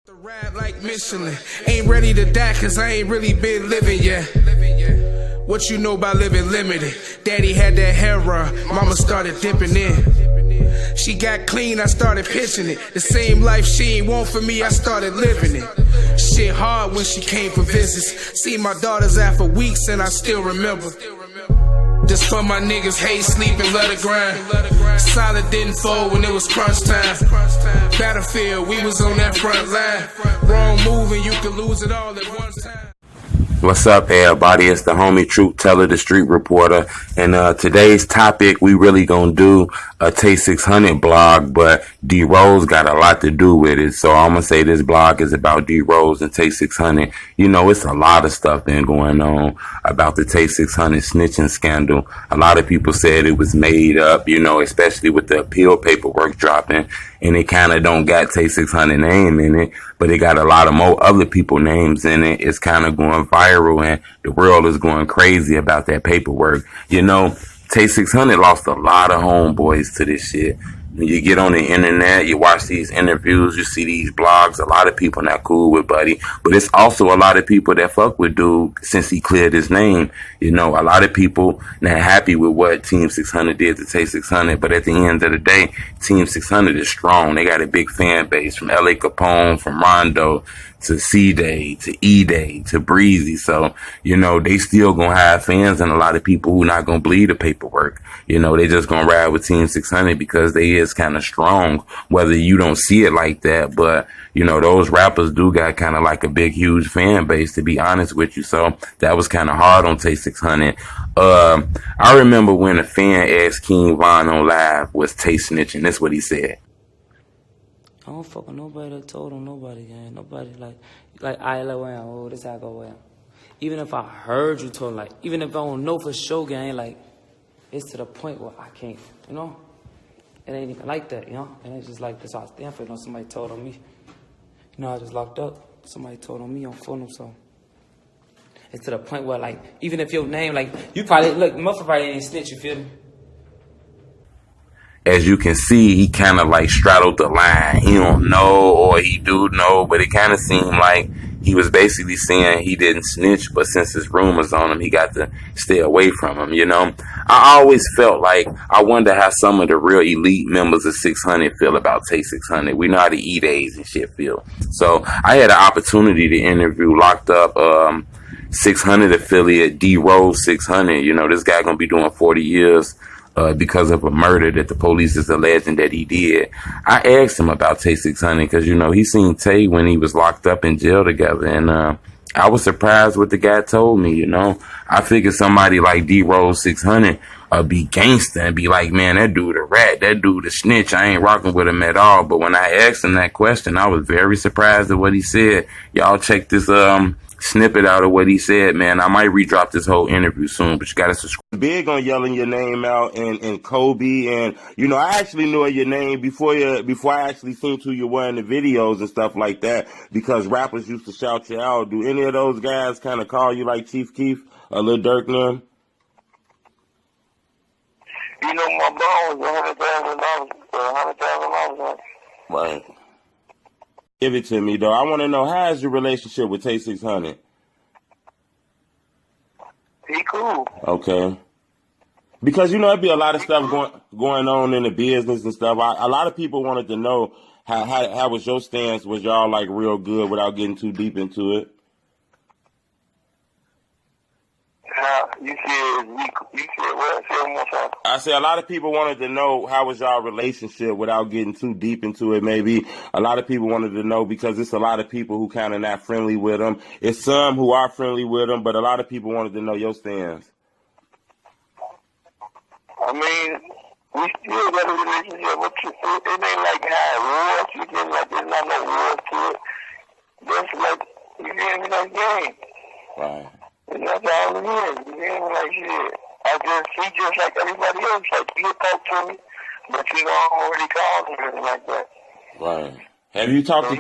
The rap like Michelin, ain't ready to die cause I ain't really been living yet. What you know about living limited? Daddy had that hair mama started dipping in. She got clean, I started pitching it. The same life she ain't want for me, I started living it. Shit hard when she came for visits. See my daughters after weeks and I still remember. Just for my niggas, hate sleeping, let it grind. Solid didn't fold when it was crunch time. Battlefield, we was on that front line. Wrong move and you could lose it all at one time. What's up, everybody? It's the homie Truth Teller, the street reporter. And today's topic, we really gonna do a Tay600 blog, but D-Rose got a lot to do with it. So I'm gonna say this blog is about D-Rose and Tay600. You know, it's a lot of stuff been going on about the Tay600 snitching scandal. A lot of people said it was made up, you know, especially with the appeal paperwork dropping. And it kind of don't got Tay600 name in it, but it got a lot of more other people names in it. It's kind of going viral and the world is going crazy about that paperwork. You know, Tay600 lost a lot of homeboys to this shit. When you get on the internet, you watch these interviews, you see these blogs, a lot of people not cool with Buddy, but it's also a lot of people that fuck with dude since he cleared his name. You know, a lot of people not happy with what Team 600 did to Tay600, but at the end of the day, Team 600 is strong. They got a big fan base from LA Capone, from Rondo, to C-Day, to E-Day, to Breezy. So, you know, they still gonna have fans and a lot of people who not gonna bleed the paperwork. You know, they just gonna ride with Team 600 because they is kind of strong, whether you don't see it like that. But, you know, those rappers do got kind of like a big, huge fan base, to be honest with you. So that was kind of hard on Tay600. I remember when a fan asked King Von on live, was Tay snitching? That's what he said. I don't fuck with nobody that told on nobody, gang. Nobody like I let way oh, this how I go way. Even if I heard you told, like, even if I don't know for sure, gang, like, it's to the point where I can't, you know? It ain't even like that, you know? And it's just like this, I stand for it. You know, somebody told on me. You know, I just locked up. Somebody told on me on phone, so. It's to the point where, like, even if your name, like, you probably, look, motherfucker probably ain't snitch, you feel me? As you can see, he kind of like straddled the line. He don't know or he do know, but it kind of seemed like he was basically saying he didn't snitch, but since there's rumors on him, he got to stay away from him, you know? I always felt like, I wonder how some of the real elite members of 600 feel about Tay600. We know how the E-Days and shit feel. So I had an opportunity to interview locked up 600 affiliate Drose600. You know, this guy gonna be doing 40 years. Because of a murder that the police is alleging that he did. I asked him about Tay600 because, you know, he seen Tay when he was locked up in jail together. And I was surprised what the guy told me, you know. I figured somebody like Drose600 be gangster and be like, man, that dude a rat, that dude a snitch. I ain't rocking with him at all. But when I asked him that question, I was very surprised at what he said. Y'all check this snippet out of what he said, man. I might redrop this whole interview soon, but you gotta subscribe. Big on yelling your name out and Kobe, and you know, I actually knew your name before I actually seen who you were in the videos and stuff like that, because rappers used to shout you out. Do any of those guys kind of call you like Chiefkeef or Lil Durk now? You know, my bone was $100,000, Right. Give it to me, though. I want to know, how is your relationship with Tay600? He cool. Okay. Because, you know, there'd be a lot of stuff going on in the business and stuff. A lot of people wanted to know how was your stance? Was y'all, like, real good without getting too deep into it? You said what? Say one more time. I said a lot of people wanted to know how was y'all relationship without getting too deep into it. Maybe a lot of people wanted to know because it's a lot of people who kind of not friendly with them. It's some who are friendly with them, but a lot of people wanted to know your stance. I mean, we still got a relationship, but it ain't like how it was. You feel like there's not no war to it. That's like, you feel me, like game. Right. And that's all it is. You feel me, like shit. He just like everybody else. Like, you talk to me, but you don't already call me or anything like that. Right. Have you talked to